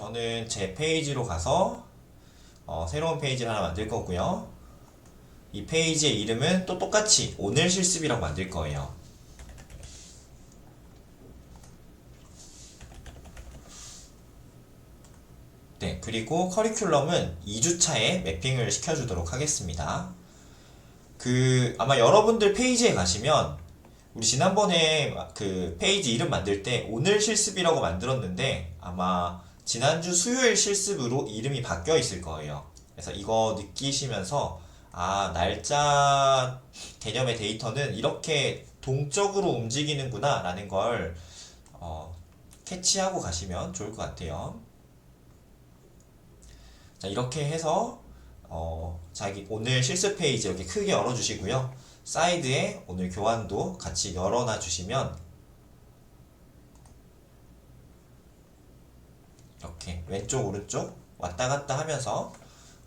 저는 제 페이지로 가서 새로운 페이지를 하나 만들 거고요. 이 페이지의 이름은 또 똑같이 오늘 실습이라고 만들 거예요. 네, 그리고 커리큘럼은 2주차에 매핑을 시켜주도록 하겠습니다. 아마 여러분들 페이지에 가시면 우리 지난번에 그 페이지 이름 만들 때 오늘 실습이라고 만들었는데 아마 지난주 수요일 실습으로 이름이 바뀌어 있을 거예요. 그래서 이거 느끼시면서 날짜 개념의 데이터는 이렇게 동적으로 움직이는구나 라는 걸 캐치하고 가시면 좋을 것 같아요. 자, 이렇게 해서 자기 오늘 실습 페이지 이렇게 크게 열어주시고요. 사이드에 오늘 교환도 같이 열어놔 주시면 이렇게 왼쪽 오른쪽 왔다 갔다 하면서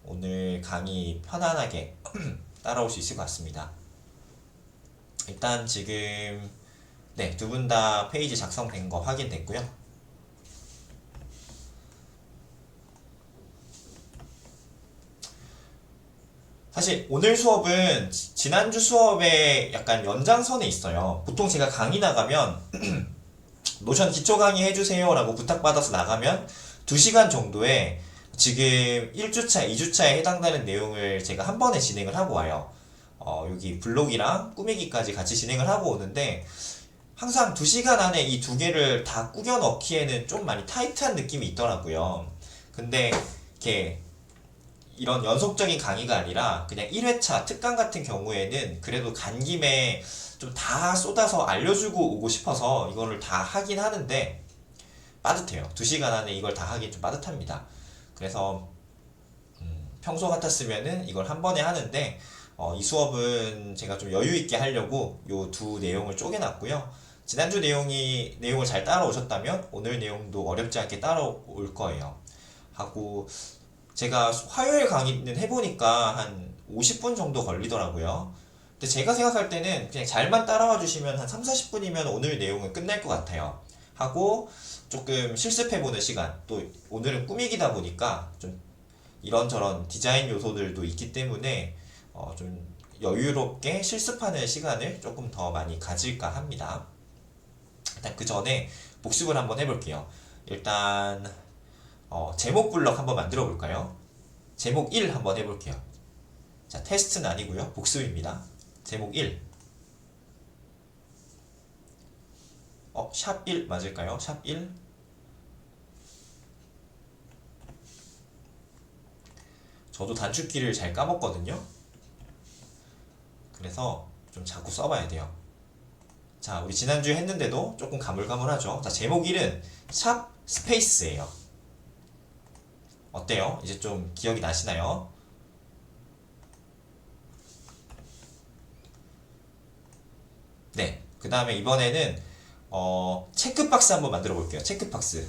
오늘 강의 편안하게 따라올 수 있을 것 같습니다. 일단 지금 네, 두 분 다 페이지 작성된 거 확인됐고요. 사실 오늘 수업은 지난주 수업의 약간 연장선에 있어요. 보통 제가 강의 나가면 노션 기초 강의 해주세요 라고 부탁받아서 나가면 2시간 정도에 지금 1주차, 2주차에 해당되는 내용을 제가 한 번에 진행을 하고 와요. 여기 블록이랑 꾸미기까지 같이 진행을 하고 오는데 항상 2시간 안에 이 두 개를 다 꾸겨 넣기에는 좀 많이 타이트한 느낌이 있더라고요. 근데 이렇게 이런 연속적인 강의가 아니라 그냥 1회차 특강 같은 경우에는 그래도 간 김에 좀 다 쏟아서 알려주고 오고 싶어서 이거를 다 하긴 하는데 빠듯해요. 2시간 안에 이걸 다 하기 좀 빠듯합니다. 그래서 평소 같았으면은 이걸 한 번에 하는데 이 수업은 제가 좀 여유 있게 하려고 요 두 내용을 쪼개놨고요. 지난주 내용을 잘 따라오셨다면 오늘 내용도 어렵지 않게 따라올 거예요. 하고 제가 화요일 강의는 해보니까 한 50분 정도 걸리더라고요. 근데 제가 생각할 때는 그냥 잘만 따라와 주시면 한 3, 40분이면 오늘 내용은 끝날 것 같아요. 하고 조금 실습해보는 시간, 또 오늘은 꾸미기다 보니까 좀 이런저런 디자인 요소들도 있기 때문에 좀 여유롭게 실습하는 시간을 조금 더 많이 가질까 합니다. 일단 그 전에 복습을 한번 해볼게요. 일단 제목 블럭 한번 만들어 볼까요? 제목 1 한번 해볼게요. 자, 테스트는 아니고요. 복습입니다. 제목 1. 샵 1 맞을까요? 샵 1. 저도 단축키를 잘 까먹거든요. 그래서 좀 자꾸 써봐야 돼요. 자, 우리 지난주에 했는데도 조금 가물가물하죠. 자, 제목 1은 샵 스페이스예요. 어때요? 이제 좀 기억이 나시나요? 네. 그 다음에 이번에는 체크박스 한번 만들어 볼게요. 체크박스.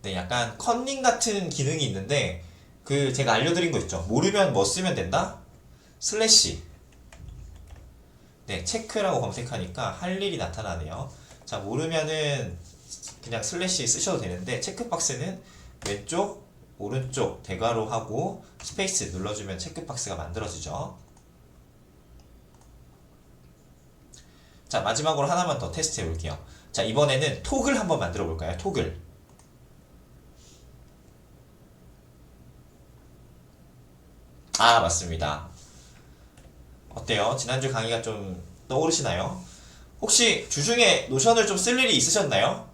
네, 약간 컨닝 같은 기능이 있는데 제가 알려드린 거 있죠. 모르면 뭐 쓰면 된다? 슬래시. 네, 체크라고 검색하니까 할 일이 나타나네요. 자, 모르면은 그냥 슬래시 쓰셔도 되는데 체크박스는 왼쪽, 오른쪽 대괄호 하고 스페이스 눌러주면 체크박스가 만들어지죠. 자, 마지막으로 하나만 더 테스트 해볼게요. 자, 이번에는 톡을 한번 만들어 볼까요? 톡을. 맞습니다. 어때요? 지난주 강의가 좀 떠오르시나요? 혹시 주중에 노션을 좀 쓸 일이 있으셨나요?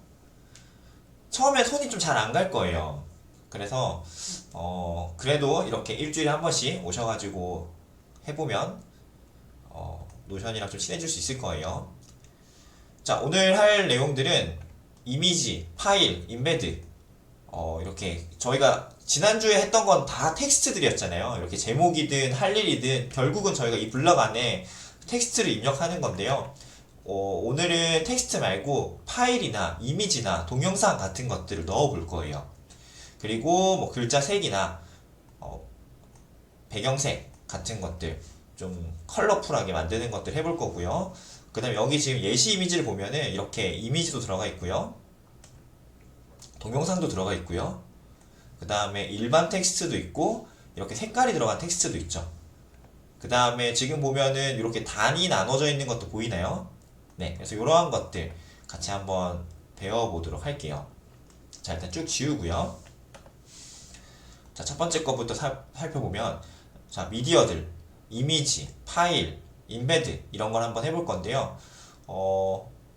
처음에 손이 좀 잘 안 갈 거예요. 그래서 그래도 이렇게 일주일에 한 번씩 오셔가지고 해보면 노션이랑 좀 친해질 수 있을 거예요. 자, 오늘 할 내용들은 이미지, 파일, 인베드 이렇게 저희가 지난주에 했던 건 다 텍스트들이었잖아요. 이렇게 제목이든 할 일이든 결국은 저희가 이 블럭 안에 텍스트를 입력하는 건데요. 오늘은 텍스트 말고 파일이나 이미지나 동영상 같은 것들을 넣어 볼 거예요. 그리고 뭐 글자 색이나 배경색 같은 것들 좀 컬러풀하게 만드는 것들 해볼 거고요. 그 다음에 여기 지금 예시 이미지를 보면은 이렇게 이미지도 들어가 있고요. 동영상도 들어가 있고요. 그 다음에 일반 텍스트도 있고 이렇게 색깔이 들어간 텍스트도 있죠. 그 다음에 지금 보면은 이렇게 단이 나눠져 있는 것도 보이나요? 네, 그래서 이러한 것들 같이 한번 배워보도록 할게요. 자, 일단 쭉 지우고요. 자, 첫 번째 것부터 살펴보면, 자, 미디어들, 이미지, 파일, 인베드 이런 걸 한번 해볼 건데요.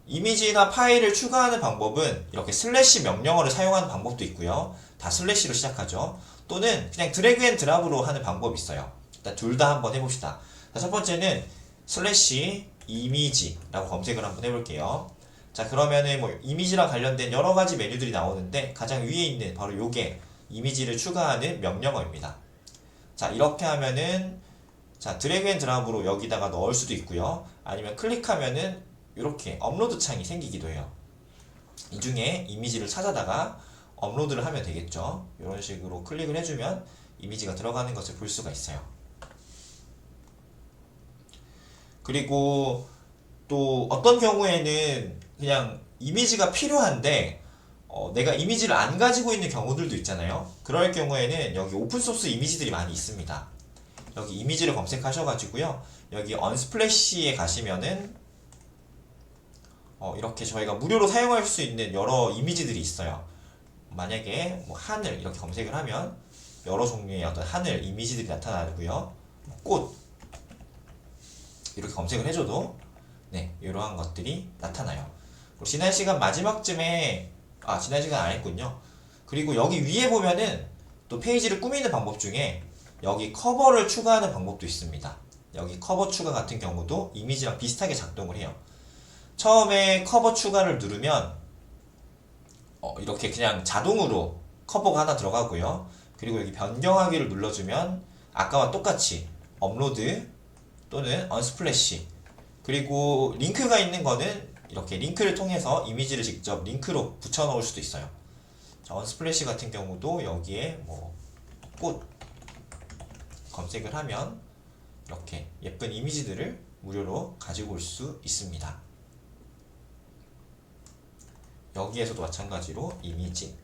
이미지나 파일을 추가하는 방법은 이렇게 슬래시 명령어를 사용하는 방법도 있고요. 다 슬래시로 시작하죠. 또는 그냥 드래그 앤 드랍으로 하는 방법이 있어요. 일단 둘 다 한번 해봅시다. 자, 첫 번째는 슬래시 이미지라고 검색을 한번 해볼게요. 자, 그러면은 뭐 이미지랑 관련된 여러 가지 메뉴들이 나오는데 가장 위에 있는 바로 요게 이미지를 추가하는 명령어입니다. 자, 이렇게 하면은 자, 드래그 앤 드랍으로 여기다가 넣을 수도 있고요. 아니면 클릭하면은 이렇게 업로드 창이 생기기도 해요. 이 중에 이미지를 찾아다가 업로드를 하면 되겠죠. 이런 식으로 클릭을 해주면 이미지가 들어가는 것을 볼 수가 있어요. 그리고 또 어떤 경우에는 그냥 이미지가 필요한데 내가 이미지를 안 가지고 있는 경우들도 있잖아요. 그럴 경우에는 여기 오픈소스 이미지들이 많이 있습니다. 여기 이미지를 검색하셔가지고요. 여기 언스플래시에 가시면은 이렇게 저희가 무료로 사용할 수 있는 여러 이미지들이 있어요. 만약에 뭐 하늘 이렇게 검색을 하면 여러 종류의 어떤 하늘 이미지들이 나타나고요. 꽃 이렇게 검색을 해줘도 네, 이러한 것들이 나타나요. 지난 시간 마지막쯤에 지난 시간 안 했군요. 그리고 여기 위에 보면은 또 페이지를 꾸미는 방법 중에 여기 커버를 추가하는 방법도 있습니다. 여기 커버 추가 같은 경우도 이미지랑 비슷하게 작동을 해요. 처음에 커버 추가를 누르면 이렇게 그냥 자동으로 커버가 하나 들어가고요. 그리고 여기 변경하기를 눌러주면 아까와 똑같이 업로드 또는 언스플래시 그리고 링크가 있는 거는 이렇게 링크를 통해서 이미지를 직접 링크로 붙여 넣을 수도 있어요. 자, 언스플래시 같은 경우도 여기에 뭐 꽃 검색을 하면 이렇게 예쁜 이미지들을 무료로 가지고 올 수 있습니다. 여기에서도 마찬가지로 이미지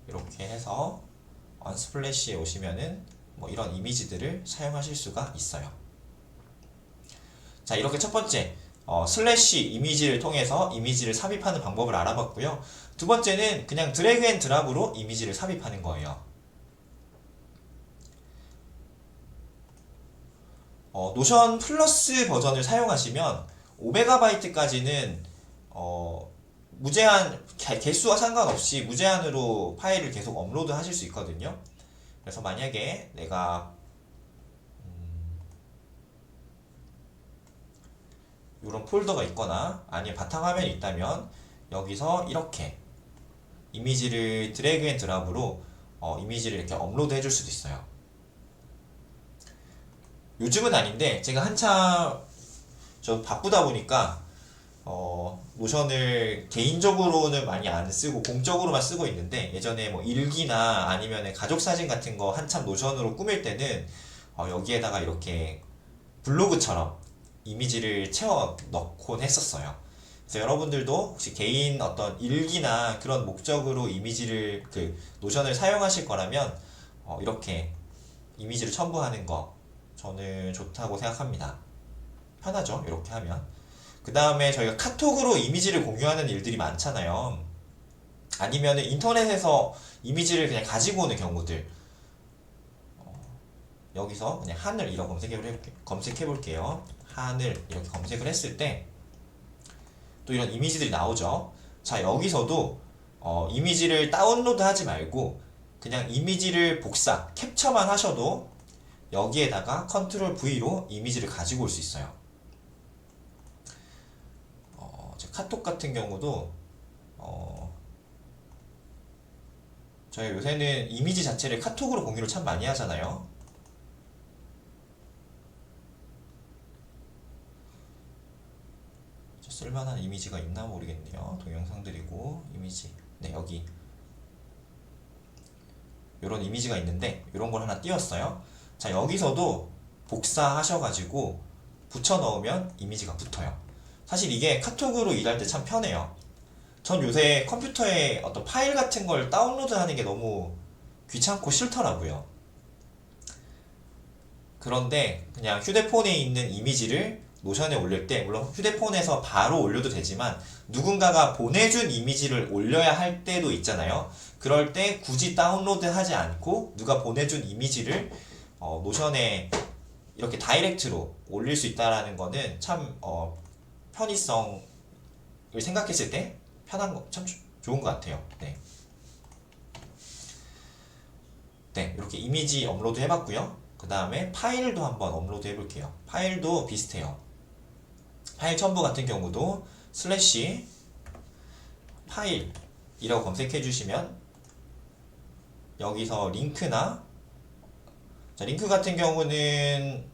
이렇게 해서 언스플래시에 오시면은 뭐 이런 이미지들을 사용하실 수가 있어요. 자, 이렇게 첫 번째 슬래시 이미지를 통해서 이미지를 삽입하는 방법을 알아봤고요. 두 번째는 그냥 드래그 앤 드랍으로 이미지를 삽입하는 거예요. 노션 플러스 버전을 사용하시면 5MB까지는 무제한 개수와 상관없이 무제한으로 파일을 계속 업로드 하실 수 있거든요. 그래서 만약에 내가 이런 폴더가 있거나 아니면 바탕화면이 있다면 여기서 이렇게 이미지를 드래그 앤 드랍으로 이미지를 이렇게 업로드 해줄 수도 있어요. 요즘은 아닌데 제가 한참 좀 바쁘다 보니까 노션을 개인적으로는 많이 안 쓰고 공적으로만 쓰고 있는데 예전에 뭐 일기나 아니면 가족 사진 같은 거 한참 노션으로 꾸밀 때는 여기에다가 이렇게 블로그처럼 이미지를 채워 넣곤 했었어요. 그래서 여러분들도 혹시 개인 어떤 일기나 그런 목적으로 이미지를 노션을 사용하실 거라면 이렇게 이미지를 첨부하는 거 저는 좋다고 생각합니다. 편하죠? 이렇게 하면. 그 다음에 저희가 카톡으로 이미지를 공유하는 일들이 많잖아요. 아니면 인터넷에서 이미지를 그냥 가지고 오는 경우들. 여기서 그냥 하늘 이런 검색해 볼게요. 하늘 이렇게 검색을 했을 때 또 이런 이미지들이 나오죠. 자, 여기서도 이미지를 다운로드 하지 말고 그냥 이미지를 캡처만 하셔도 여기에다가 컨트롤 V로 이미지를 가지고 올 수 있어요. 카톡 같은 경우도 저희 요새는 이미지 자체를 카톡으로 공유를 참 많이 하잖아요. 쓸만한 이미지가 있나 모르겠네요. 동영상들이고 이미지 네, 여기 이런 이미지가 있는데 이런 걸 하나 띄웠어요. 자, 여기서도 복사하셔가지고 붙여 넣으면 이미지가 붙어요. 사실 이게 카톡으로 일할 때 참 편해요. 전 요새 컴퓨터에 어떤 파일 같은 걸 다운로드 하는 게 너무 귀찮고 싫더라고요. 그런데 그냥 휴대폰에 있는 이미지를 노션에 올릴 때, 물론 휴대폰에서 바로 올려도 되지만 누군가가 보내준 이미지를 올려야 할 때도 있잖아요. 그럴 때 굳이 다운로드 하지 않고 누가 보내준 이미지를 노션에 이렇게 다이렉트로 올릴 수 있다라는 거는 참 편의성을 생각했을 때 편한 거 참 좋은 것 같아요. 네. 네, 이렇게 이미지 업로드 해봤고요. 그 다음에 파일도 한번 업로드 해볼게요. 파일도 비슷해요. 파일 첨부 같은 경우도 슬래시 파일이라고 검색해 주시면 여기서 링크나, 자, 링크 같은 경우는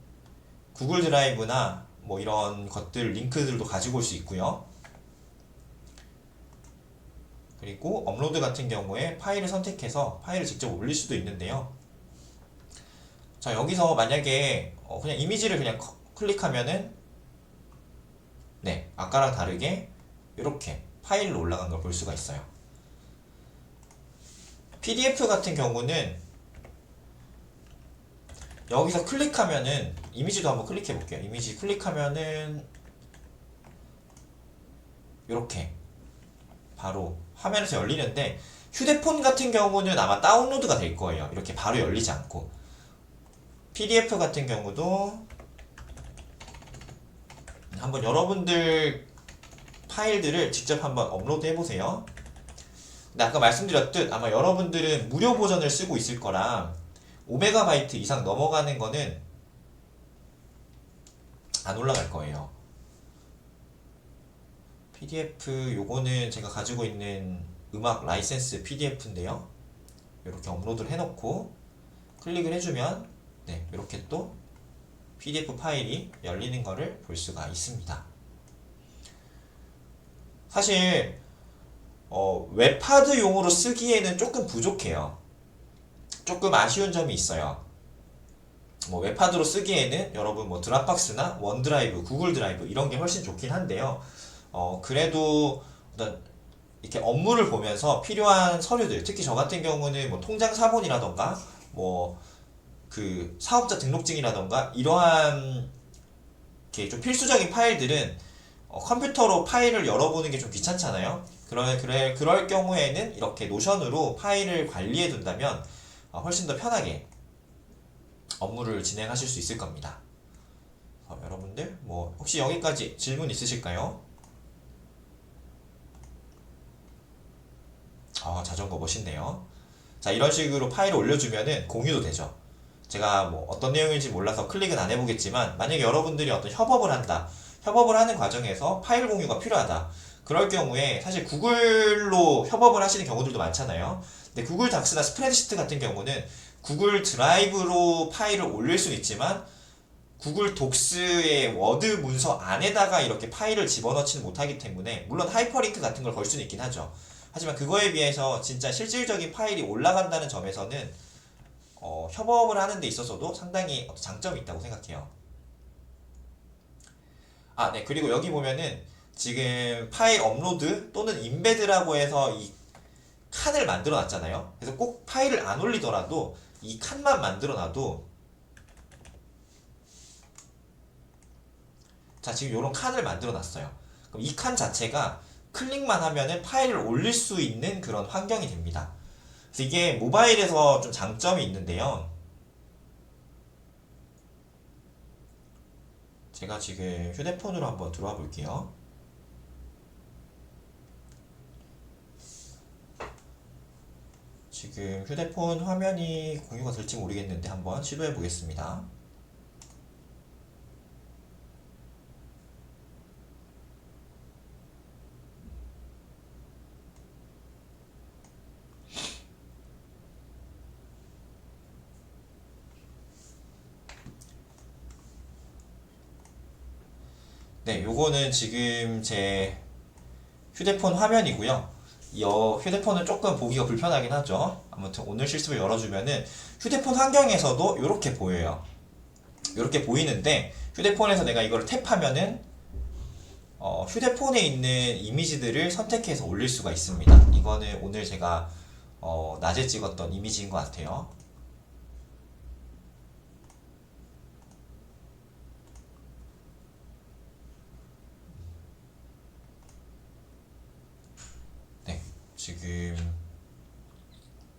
구글 드라이브나 뭐 이런 것들 링크들도 가지고 올 수 있고요. 그리고 업로드 같은 경우에 파일을 선택해서 파일을 직접 올릴 수도 있는데요. 자, 여기서 만약에 그냥 이미지를 그냥 클릭하면은 네, 아까랑 다르게 이렇게 파일로 올라간 걸 볼 수가 있어요. PDF 같은 경우는 여기서 클릭하면은 이미지도 한번 클릭해 볼게요. 이미지 클릭하면은 이렇게 바로 화면에서 열리는데, 휴대폰 같은 경우는 아마 다운로드가 될 거예요. 이렇게 바로 열리지 않고. PDF 같은 경우도 한번 여러분들 파일들을 직접 한번 업로드 해보세요. 근데 아까 말씀드렸듯 아마 여러분들은 무료 버전을 쓰고 있을 거라 5MB 이상 넘어가는 거는 안 올라갈 거예요. PDF 요거는 제가 가지고 있는 음악 라이센스 PDF인데요. 이렇게 업로드를 해놓고 클릭을 해주면 네, 이렇게 또 PDF 파일이 열리는 거를 볼 수가 있습니다. 사실 웹하드용으로 쓰기에는 조금 부족해요. 조금 아쉬운 점이 있어요. 뭐 웹하드로 쓰기에는 여러분 뭐 드랍박스나 원드라이브, 구글 드라이브 이런 게 훨씬 좋긴 한데요. 그래도 어떤 이렇게 업무를 보면서 필요한 서류들, 특히 저 같은 경우는 뭐 통장 사본이라던가 뭐 그 사업자 등록증이라던가 이러한 이렇게 좀 필수적인 파일들은 컴퓨터로 파일을 열어보는 게 좀 귀찮잖아요. 그럴 경우에는 이렇게 노션으로 파일을 관리해 둔다면 훨씬 더 편하게 업무를 진행하실 수 있을 겁니다. 여러분들 뭐 혹시 여기까지 질문 있으실까요? 자전거 멋있네요. 자, 이런 식으로 파일을 올려주면은 공유도 되죠. 제가 뭐 어떤 내용인지 몰라서 클릭은 안 해보겠지만, 만약에 여러분들이 어떤 협업을 한다, 협업을 하는 과정에서 파일 공유가 필요하다, 그럴 경우에 사실 구글로 협업을 하시는 경우들도 많잖아요. 근데 구글 닥스나 스프레드시트 같은 경우는 구글 드라이브로 파일을 올릴 수는 있지만 구글 독스의 워드 문서 안에다가 이렇게 파일을 집어넣지는 못하기 때문에, 물론 하이퍼링크 같은 걸 걸 수는 있긴 하죠. 하지만 그거에 비해서 진짜 실질적인 파일이 올라간다는 점에서는 협업을 하는 데 있어서도 상당히 장점이 있다고 생각해요. 네. 그리고 여기 보면은 지금 파일 업로드 또는 임베드라고 해서 이 칸을 만들어 놨잖아요. 그래서 꼭 파일을 안 올리더라도 이 칸만 만들어 놔도, 자, 지금 이런 칸을 만들어 놨어요. 그럼 이 칸 자체가 클릭만 하면은 파일을 올릴 수 있는 그런 환경이 됩니다. 그래서 이게 모바일에서 좀 장점이 있는데요. 제가 지금 휴대폰으로 한번 들어와 볼게요. 지금 휴대폰 화면이 공유가 될지 모르겠는데 한번 시도해 보겠습니다. 네, 요거는 지금 제 휴대폰 화면이고요. 이 휴대폰은 조금 보기가 불편하긴 하죠. 아무튼 오늘 실습을 열어주면은 휴대폰 환경에서도 이렇게 보여요. 이렇게 보이는데 휴대폰에서 내가 이거를 탭하면은 휴대폰에 있는 이미지들을 선택해서 올릴 수가 있습니다. 이거는 오늘 제가 낮에 찍었던 이미지인 것 같아요. 네, 지금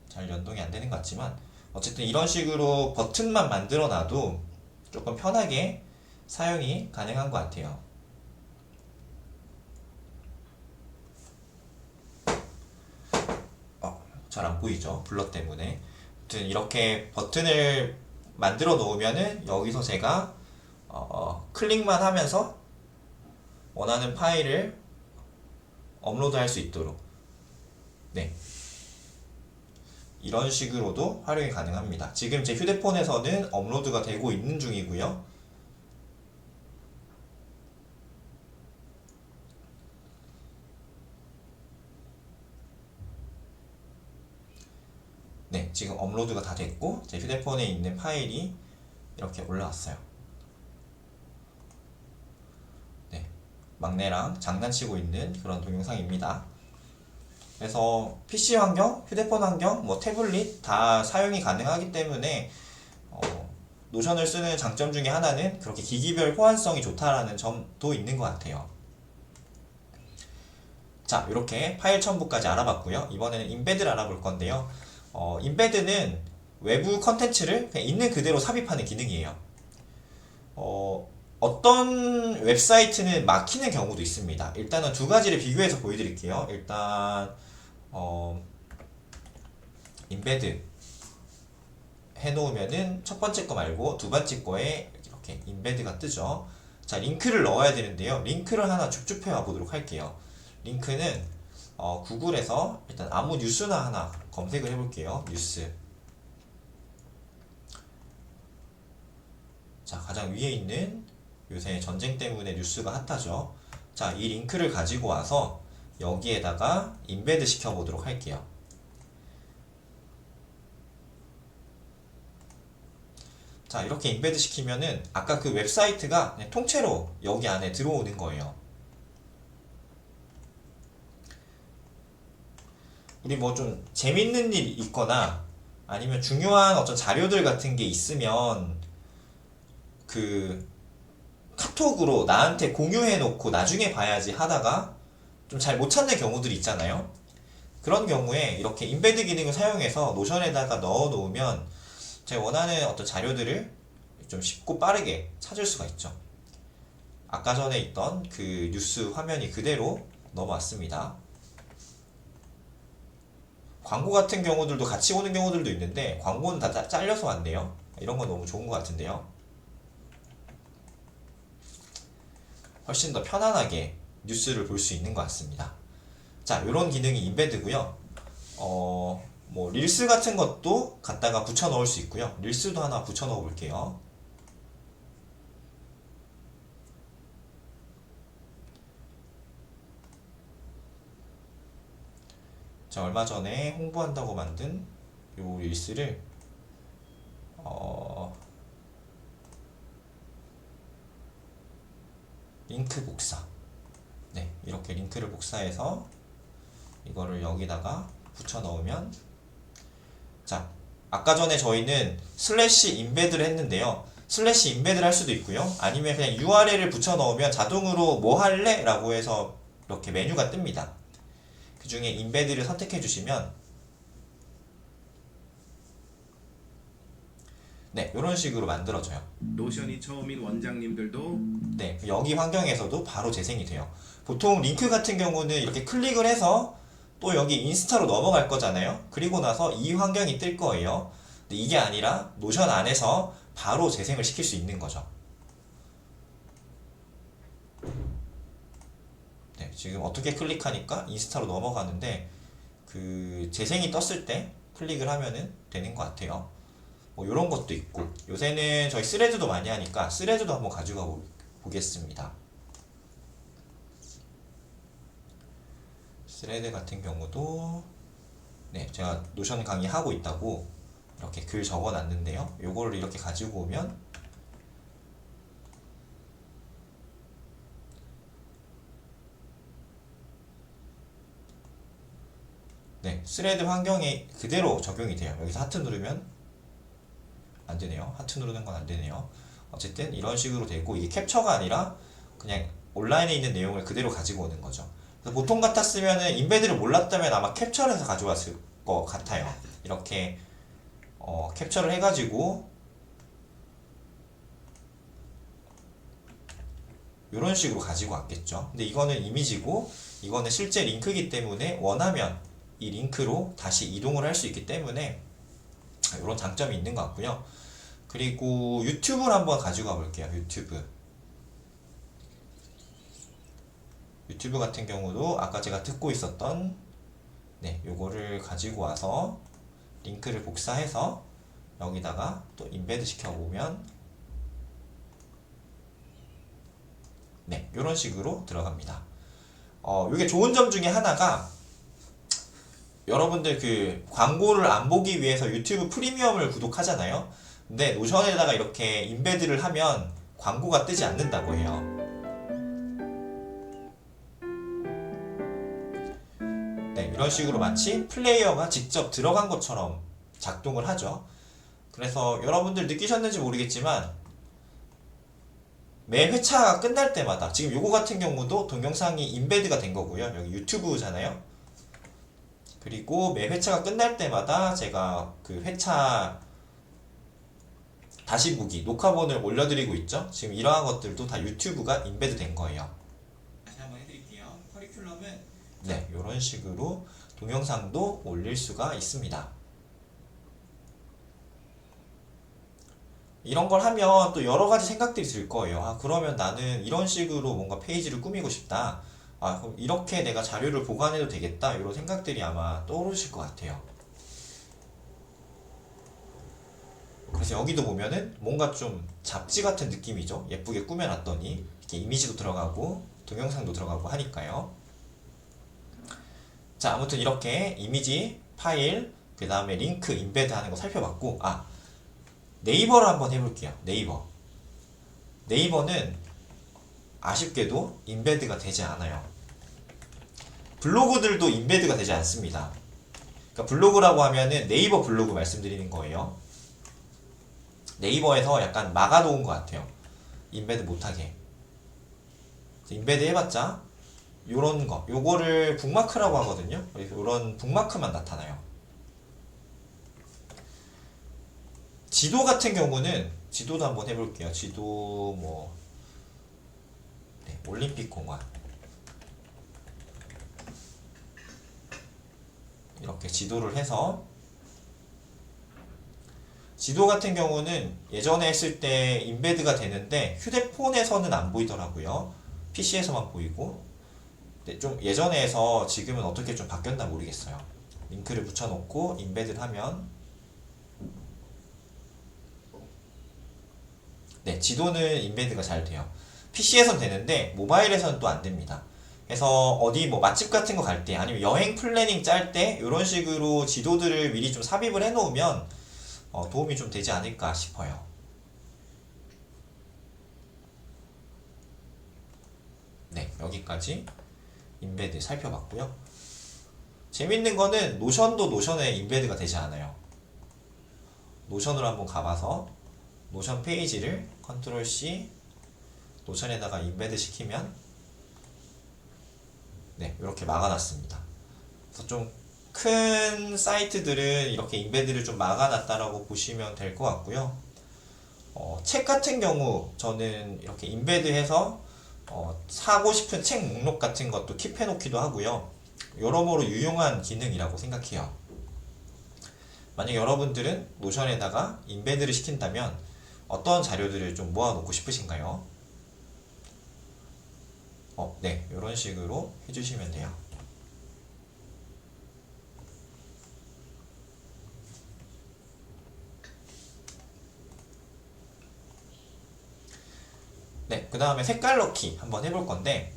잘 연동이 안 되는 것 같지만 어쨌든 이런 식으로 버튼만 만들어 놔도 조금 편하게 사용이 가능한 것 같아요. 잘 안 보이죠? 블러 때문에. 아무튼 이렇게 버튼을 만들어 놓으면은 여기서 제가 클릭만 하면서 원하는 파일을 업로드 할 수 있도록, 네, 이런 식으로도 활용이 가능합니다. 지금 제 휴대폰에서는 업로드가 되고 있는 중이고요. 네, 지금 업로드가 다 됐고 제 휴대폰에 있는 파일이 이렇게 올라왔어요. 네, 막내랑 장난치고 있는 그런 동영상입니다. 그래서 PC 환경, 휴대폰 환경, 뭐 태블릿 다 사용이 가능하기 때문에 노션을 쓰는 장점 중에 하나는 그렇게 기기별 호환성이 좋다라는 점도 있는 것 같아요. 자, 이렇게 파일 첨부까지 알아봤고요. 이번에는 인베드를 알아볼 건데요. 인베드는 외부 컨텐츠를 그냥 있는 그대로 삽입하는 기능이에요. 어떤 웹사이트는 막히는 경우도 있습니다. 일단은 두 가지를 비교해서 보여드릴게요. 일단 인베드 해놓으면은 첫 번째 거 말고 두 번째 거에 이렇게 인베드가 뜨죠. 자, 링크를 넣어야 되는데요. 링크를 하나 줍줍해 와 보도록 할게요. 링크는 구글에서 일단 아무 뉴스나 하나 검색을 해볼게요. 뉴스. 자, 가장 위에 있는 요새 전쟁 때문에 뉴스가 핫하죠. 자, 이 링크를 가지고 와서 여기에다가 인베드 시켜보도록 할게요. 자, 이렇게 인베드 시키면은 아까 그 웹사이트가 그냥 통째로 여기 안에 들어오는 거예요. 우리 뭐 좀 재밌는 일 있거나 아니면 중요한 어떤 자료들 같은 게 있으면 그 카톡으로 나한테 공유해 놓고 나중에 봐야지 하다가 좀 잘 못 찾는 경우들이 있잖아요. 그런 경우에 이렇게 인베드 기능을 사용해서 노션에다가 넣어 놓으면 제가 원하는 어떤 자료들을 좀 쉽고 빠르게 찾을 수가 있죠. 아까 전에 있던 그 뉴스 화면이 그대로 넘어왔습니다. 광고 같은 경우들도 같이 오는 경우들도 있는데 광고는 다 잘려서 왔네요. 이런 건 너무 좋은 것 같은데요. 훨씬 더 편안하게 뉴스를 볼 수 있는 것 같습니다. 자, 이런 기능이 인베드고요. 뭐 릴스 같은 것도 갖다가 붙여 넣을 수 있고요. 릴스도 하나 붙여 넣어 볼게요. 자, 얼마 전에 홍보한다고 만든 요 릴스를 링크 복사, 네, 이렇게 링크를 복사해서 이거를 여기다가 붙여 넣으면, 자, 아까 전에 저희는 슬래시 인베드를 했는데요. 슬래시 인베드를 할 수도 있고요. 아니면 그냥 URL을 붙여 넣으면 자동으로 뭐 할래? 라고 해서 이렇게 메뉴가 뜹니다. 그 중에 인베드를 선택해 주시면, 네, 이런 식으로 만들어져요. 노션이 처음인 원장님들도 네, 여기 환경에서도 바로 재생이 돼요. 보통 링크 같은 경우는 이렇게 클릭을 해서 또 여기 인스타로 넘어갈 거잖아요. 그리고 나서 이 환경이 뜰 거예요. 근데 이게 아니라 노션 안에서 바로 재생을 시킬 수 있는 거죠. 네, 지금 어떻게 클릭하니까 인스타로 넘어가는데 그 재생이 떴을 때 클릭을 하면은 되는 것 같아요. 뭐 이런 것도 있고, 요새는 저희 스레드도 많이 하니까 스레드도 한번 가져가 보겠습니다. 스레드 같은 경우도, 네, 제가 노션 강의 하고 있다고 이렇게 글 적어 놨는데요. 요거를 이렇게 가지고 오면 네, 스레드 환경에 그대로 적용이 돼요. 여기서 하트 누르면 안 되네요. 하트 누르는 건 안 되네요. 어쨌든 이런 식으로 되고, 이게 캡처가 아니라 그냥 온라인에 있는 내용을 그대로 가지고 오는 거죠. 그래서 보통 같았으면은 인베드를 몰랐다면 아마 캡처를 해서 가져왔을 것 같아요. 이렇게 캡처를 해가지고 이런 식으로 가지고 왔겠죠. 근데 이거는 이미지고 이거는 실제 링크이기 때문에 원하면 이 링크로 다시 이동을 할 수 있기 때문에 이런 장점이 있는 것 같고요. 그리고 유튜브를 한번 가지고 가볼게요. 유튜브 같은 경우도 아까 제가 듣고 있었던 요거를 가지고 와서 링크를 복사해서 여기다가 또 인베드 시켜보면 이런 식으로 들어갑니다. 이게 좋은 점 중에 하나가, 여러분들 그 광고를 안 보기 위해서 유튜브 프리미엄을 구독하잖아요. 근데 노션에다가 이렇게 인베드를 하면 광고가 뜨지 않는다고 해요. 이런 식으로 마치 플레이어가 직접 들어간 것처럼 작동을 하죠. 그래서 여러분들 느끼셨는지 모르겠지만 매 회차가 끝날 때마다, 지금 요거 같은 경우도 동영상이 인베드가 된 거고요. 여기 유튜브잖아요. 그리고 매 회차가 끝날 때마다 제가 그 회차 다시 보기, 녹화본을 올려드리고 있죠. 지금 이러한 것들도 다 유튜브가 인베드 된 거예요. 다시 한번 해드릴게요. 커리큘럼은 이런 식으로 동영상도 올릴 수가 있습니다. 이런 걸 하면 또 여러 가지 생각들이 들 거예요. 그러면 나는 이런 식으로 뭔가 페이지를 꾸미고 싶다. 그럼 이렇게 내가 자료를 보관해도 되겠다. 이런 생각들이 아마 떠오르실 것 같아요. 그래서 여기도 보면은 뭔가 좀 잡지 같은 느낌이죠. 예쁘게 꾸며놨더니 이렇게 이미지도 들어가고 동영상도 들어가고 하니까요. 자, 아무튼 이렇게 이미지, 파일, 그 다음에 링크, 인베드 하는 거 살펴봤고, 네이버를 한번 해볼게요. 네이버는 아쉽게도 인베드가 되지 않아요. 블로그들도 인베드가 되지 않습니다. 그러니까 블로그라고 하면은 네이버 블로그 말씀드리는 거예요. 네이버에서 약간 막아놓은 것 같아요. 인베드 못하게. 인베드 해봤자 요런 거, 요거를 북마크라고 하거든요. 그래서 요런 북마크만 나타나요. 지도 같은 경우는, 지도도 한번 해볼게요. 지도 올림픽 공원 이렇게 지도를 해서, 지도 같은 경우는 예전에 했을 때 인베드가 되는데 휴대폰에서는 안 보이더라고요. PC에서만 보이고. 좀 예전에 해서 지금은 어떻게 좀 바뀌었나 모르겠어요. 링크를 붙여놓고 인베드를 하면 지도는 인베드가 잘 돼요. PC에선 되는데 모바일에서는 또 안 됩니다. 그래서 어디 맛집 같은 거 갈 때, 아니면 여행 플래닝 짤 때 이런 식으로 지도들을 미리 좀 삽입을 해 놓으면 도움이 좀 되지 않을까 싶어요. 여기까지 인베드 살펴봤고요. 재밌는 거는 노션도 노션에 인베드가 되지 않아요. 노션으로 한번 가봐서 노션 페이지를 컨트롤 C 노션에다가 인베드 시키면 이렇게 막아놨습니다. 그래서 좀 큰 사이트들은 이렇게 인베드를 좀 막아놨다라고 보시면 될 것 같고요. 책 같은 경우 저는 이렇게 인베드해서 사고 싶은 책 목록 같은 것도 킵해 놓기도 하고요. 여러모로 유용한 기능이라고 생각해요. 만약 여러분들은 노션에다가 인베드를 시킨다면 어떤 자료들을 좀 모아놓고 싶으신가요? 이런 식으로 해주시면 돼요. 그 다음에 색깔 넣기 한번 해볼 건데,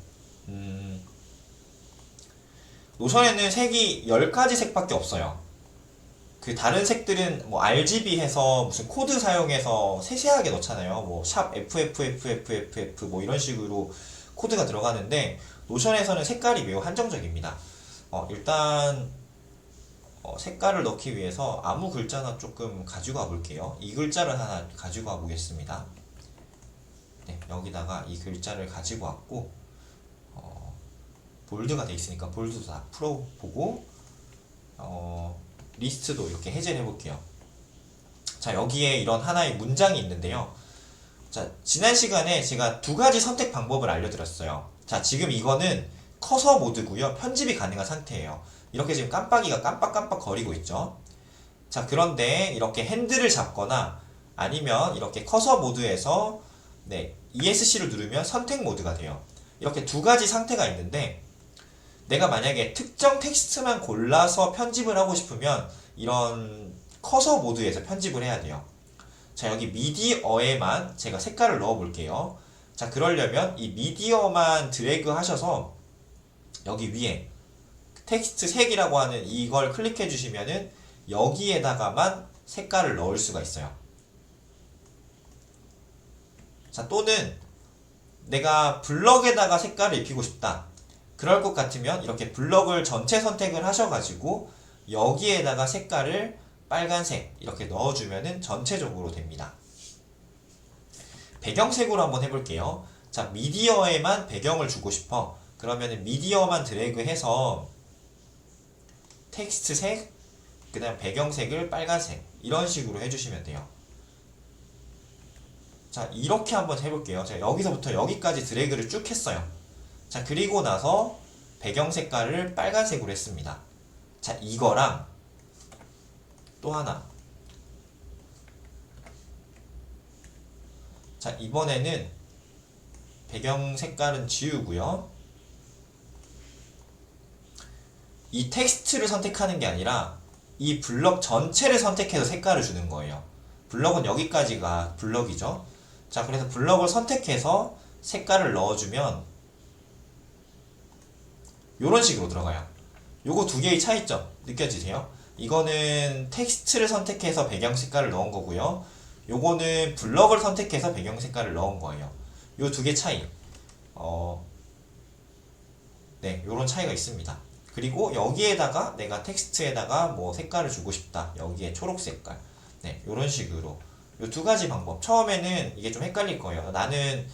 노션에는 색이 10가지 색밖에 없어요. 그 다른 색들은 RGB 해서 무슨 코드 사용해서 세세하게 넣잖아요. 샵 FFFFFF 이런 식으로 코드가 들어가는데, 노션에서는 색깔이 매우 한정적입니다. 일단 색깔을 넣기 위해서 아무 글자나 조금 가지고 와 볼게요. 이 글자를 하나 가지고 와 보겠습니다. 네, 여기다가 이 글자를 가지고 왔고 볼드가 돼 있으니까 볼드도 다 풀어보고 리스트도 이렇게 해제를 해볼게요. 자, 여기에 이런 하나의 문장이 있는데요. 자, 지난 시간에 제가 두 가지 선택 방법을 알려드렸어요. 자, 지금 이거는 커서 모드고요. 편집이 가능한 상태예요. 이렇게 지금 깜빡이가 깜빡깜빡 거리고 있죠. 자, 그런데 이렇게 핸들을 잡거나 아니면 이렇게 커서 모드에서 ESC를 누르면 선택 모드가 돼요. 이렇게 두 가지 상태가 있는데 내가 만약에 특정 텍스트만 골라서 편집을 하고 싶으면 이런 커서 모드에서 편집을 해야 돼요. 자, 여기 미디어에만 제가 색깔을 넣어 볼게요. 자, 그러려면 이 미디어만 드래그 하셔서 여기 위에 텍스트 색이라고 하는 이걸 클릭해 주시면은 여기에다가만 색깔을 넣을 수가 있어요. 자, 또는 내가 블럭에다가 색깔을 입히고 싶다. 그럴 것 같으면 이렇게 블럭을 전체 선택을 하셔가지고 여기에다가 색깔을 빨간색 이렇게 넣어주면은 전체적으로 됩니다. 배경색으로 한번 해볼게요. 자, 미디어에만 배경을 주고 싶어. 그러면은 미디어만 드래그해서 텍스트색, 그 다음 배경색을 빨간색 이런 식으로 해주시면 돼요. 자, 이렇게 한번 해볼게요. 제가 여기서부터 여기까지 드래그를 쭉 했어요. 자, 그리고 나서 배경 색깔을 빨간색으로 했습니다. 자, 이거랑 또 하나. 자, 이번에는 배경 색깔은 지우고요. 이 텍스트를 선택하는 게 아니라 이 블럭 전체를 선택해서 색깔을 주는 거예요. 블럭은 여기까지가 블럭이죠. 자, 그래서 블럭을 선택해서 색깔을 넣어주면 요런 식으로 들어가요. 요거 두 개의 차이점 느껴지세요? 이거는 텍스트를 선택해서 배경 색깔을 넣은 거고요. 요거는 블럭을 선택해서 배경 색깔을 넣은 거예요. 요 두 개 차이. 네, 요런 차이가 있습니다. 그리고 여기에다가 내가 텍스트에다가 뭐 색깔을 주고 싶다. 여기에 초록 색깔. 네, 요런 식으로. 요 두 가지 방법. 처음에는 이게 좀 헷갈릴 거예요. 나는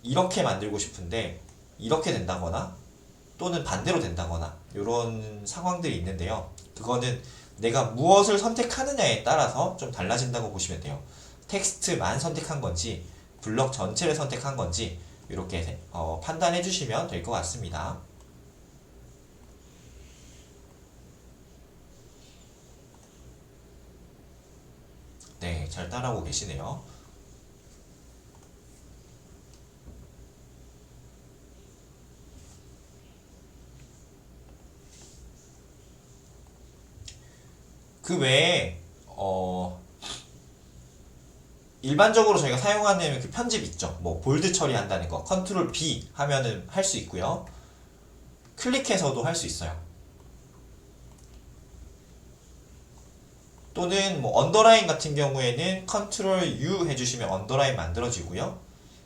이렇게 만들고 싶은데 이렇게 된다거나 또는 반대로 된다거나 요런 상황들이 있는데요. 그거는 내가 무엇을 선택하느냐에 따라서 좀 달라진다고 보시면 돼요. 텍스트만 선택한 건지 블럭 전체를 선택한 건지 이렇게 판단해 주시면 될 것 같습니다. 네, 잘 따라오고 계시네요. 그 외에 일반적으로 저희가 사용하는 그 편집 있죠. 뭐 볼드 처리한다는 거, 컨트롤 B 하면은 할 수 있고요. 클릭해서도 할 수 있어요. 또는 뭐 언더라인 같은 경우에는 컨트롤 U 해주시면 언더라인 만들어지고요.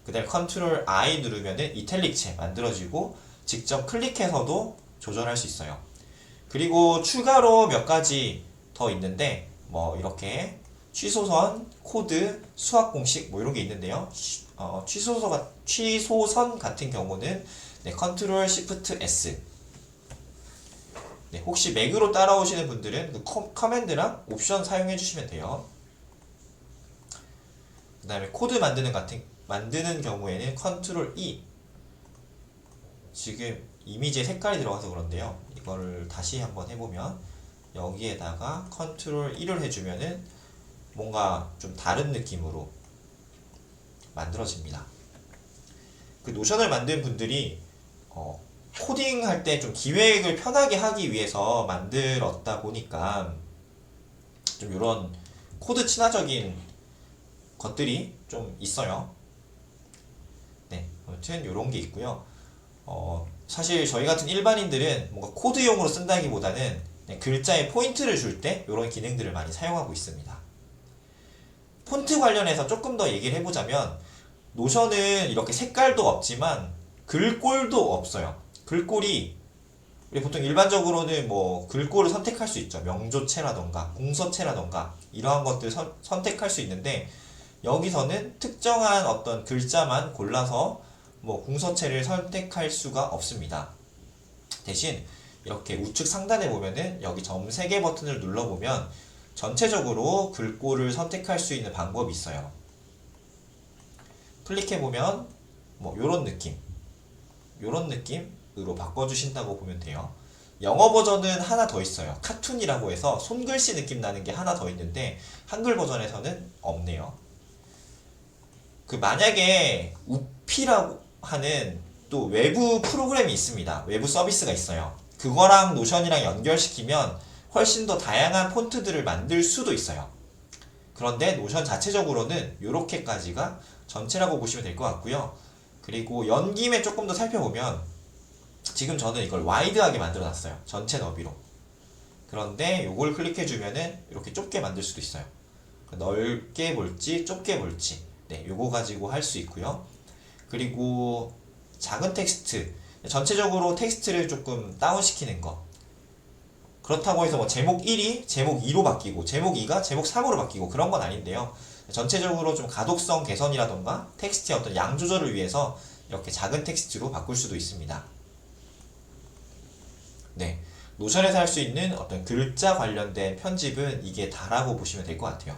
그 다음에 컨트롤 I 누르면은 이탈릭체 만들어지고 직접 클릭해서도 조절할 수 있어요. 그리고 추가로 몇 가지 더 있는데 뭐 이렇게 취소선, 코드, 수학 공식 뭐 이런 게 있는데요. 취소선 같은 경우는 컨트롤 시프트 S. 네, 혹시 맥으로 따라오시는 분들은 그 커맨드랑 옵션 사용해 주시면 돼요. 그 다음에 코드 만드는 경우에는 컨트롤 E. 지금 이미지에 색깔이 들어가서 그런데요. 이거를 다시 한번 해보면 여기에다가 컨트롤 E를 해주면은 뭔가 좀 다른 느낌으로 만들어집니다. 그 노션을 만든 분들이 코딩 할 때 좀 기획을 편하게 하기 위해서 만들었다 보니까 좀 이런 코드 친화적인 것들이 좀 있어요. 네, 아무튼 이런 게 있고요. 사실 저희 같은 일반인들은 뭔가 코드용으로 쓴다기보다는 글자에 포인트를 줄 때 이런 기능들을 많이 사용하고 있습니다. 폰트 관련해서 조금 더 얘기를 해보자면 노션은 이렇게 색깔도 없지만 글꼴도 없어요. 글꼴이 우리 보통 일반적으로는 뭐 글꼴을 선택할 수 있죠. 명조체라던가 공서체라던가 이러한 것들 선택할 수 있는데 여기서는 특정한 어떤 글자만 골라서 뭐 공서체를 선택할 수가 없습니다. 대신 이렇게 우측 상단에 보면은 여기 점 3개 버튼을 눌러보면 전체적으로 글꼴을 선택할 수 있는 방법이 있어요. 클릭해보면 뭐 요런 느낌으로 바꿔주신다고 보면 돼요. 영어 버전은 하나 더 있어요. 카툰이라고 해서 손글씨 느낌 나는 게 하나 더 있는데 한글 버전에서는 없네요. 그 만약에 우피라고 하는 또 외부 프로그램이 있습니다. 외부 서비스가 있어요. 그거랑 노션이랑 연결시키면 훨씬 더 다양한 폰트들을 만들 수도 있어요. 그런데 노션 자체적으로는 이렇게까지가 전체라고 보시면 될 것 같고요. 그리고 연김에 조금 더 살펴보면 지금 저는 이걸 와이드하게 만들어 놨어요. 전체 너비로. 그런데 요걸 클릭해주면은 이렇게 좁게 만들 수도 있어요. 넓게 볼지 좁게 볼지 네, 요거 가지고 할 수 있고요. 그리고 작은 텍스트, 전체적으로 텍스트를 조금 다운시키는 거. 그렇다고 해서 뭐 제목 1이 제목 2로 바뀌고 제목 2가 제목 3으로 바뀌고 그런 건 아닌데요. 전체적으로 좀 가독성 개선이라던가 텍스트의 어떤 양 조절을 위해서 이렇게 작은 텍스트로 바꿀 수도 있습니다. 네, 노션에서 할 수 있는 어떤 글자 관련된 편집은 이게 다라고 보시면 될 것 같아요.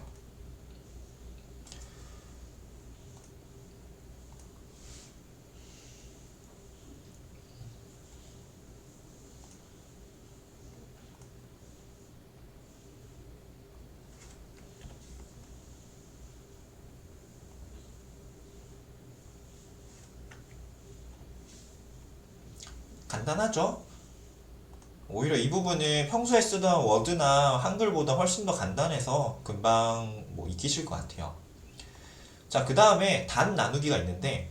간단하죠? 오히려 이 부분은 평소에 쓰던 워드나 한글보다 훨씬 더 간단해서 금방 뭐 익히실 것 같아요. 자, 그 다음에 단 나누기가 있는데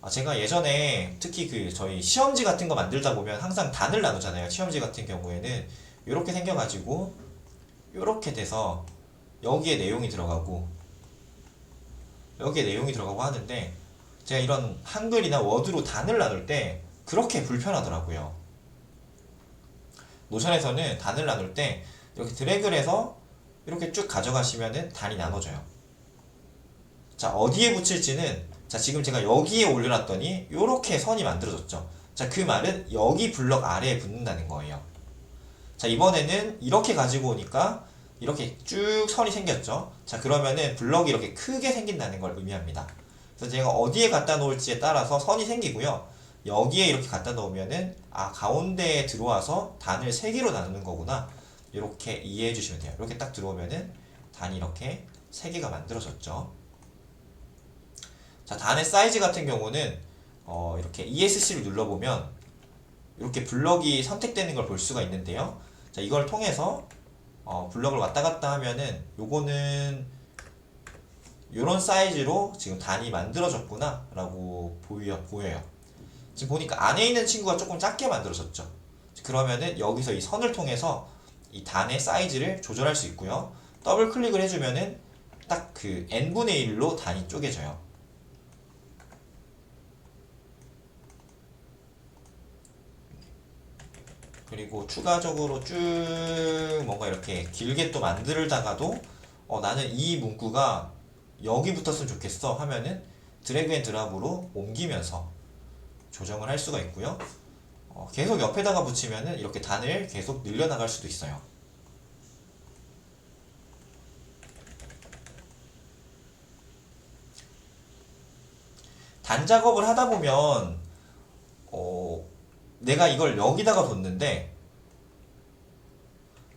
제가 예전에 특히 그 저희 시험지 같은 거 만들다 보면 항상 단을 나누잖아요. 시험지 같은 경우에는 이렇게 생겨가지고 이렇게 돼서 여기에 내용이 들어가고 하는데 제가 이런 한글이나 워드로 단을 나눌 때 그렇게 불편하더라고요. 노션에서는 단을 나눌 때 이렇게 드래그를 해서 이렇게 쭉 가져가시면은 단이 나눠져요. 자, 어디에 붙일지는 자, 지금 제가 여기에 올려놨더니 이렇게 선이 만들어졌죠. 자, 그 말은 여기 블럭 아래에 붙는다는 거예요. 자, 이번에는 이렇게 가지고 오니까 이렇게 쭉 선이 생겼죠. 자, 그러면은 블럭이 이렇게 크게 생긴다는 걸 의미합니다. 그래서 제가 어디에 갖다 놓을지에 따라서 선이 생기고요. 여기에 이렇게 갖다 놓으면은 가운데에 들어와서 단을 3개로 나누는 거구나, 이렇게 이해해 주시면 돼요. 이렇게 딱 들어오면은 단이 이렇게 3개가 만들어졌죠. 자, 단의 사이즈 같은 경우는 이렇게 ESC를 눌러보면 이렇게 블럭이 선택되는 걸 볼 수가 있는데요. 자, 이걸 통해서 블럭을 왔다 갔다 하면은 요거는 요런 사이즈로 지금 단이 만들어졌구나 라고 보여요. 지금 보니까 안에 있는 친구가 조금 작게 만들어졌죠. 그러면은 여기서 이 선을 통해서 이 단의 사이즈를 조절할 수 있고요. 더블 클릭을 해주면은 딱 그 n분의 1로 단이 쪼개져요. 그리고 추가적으로 쭉 뭔가 이렇게 길게 또 만들다가도 나는 이 문구가 여기 붙었으면 좋겠어 하면은 드래그 앤 드랍으로 옮기면서 조정을 할 수가 있고요. 계속 옆에다가 붙이면은 이렇게 단을 계속 늘려나갈 수도 있어요. 단 작업을 하다 보면 내가 이걸 여기다가 뒀는데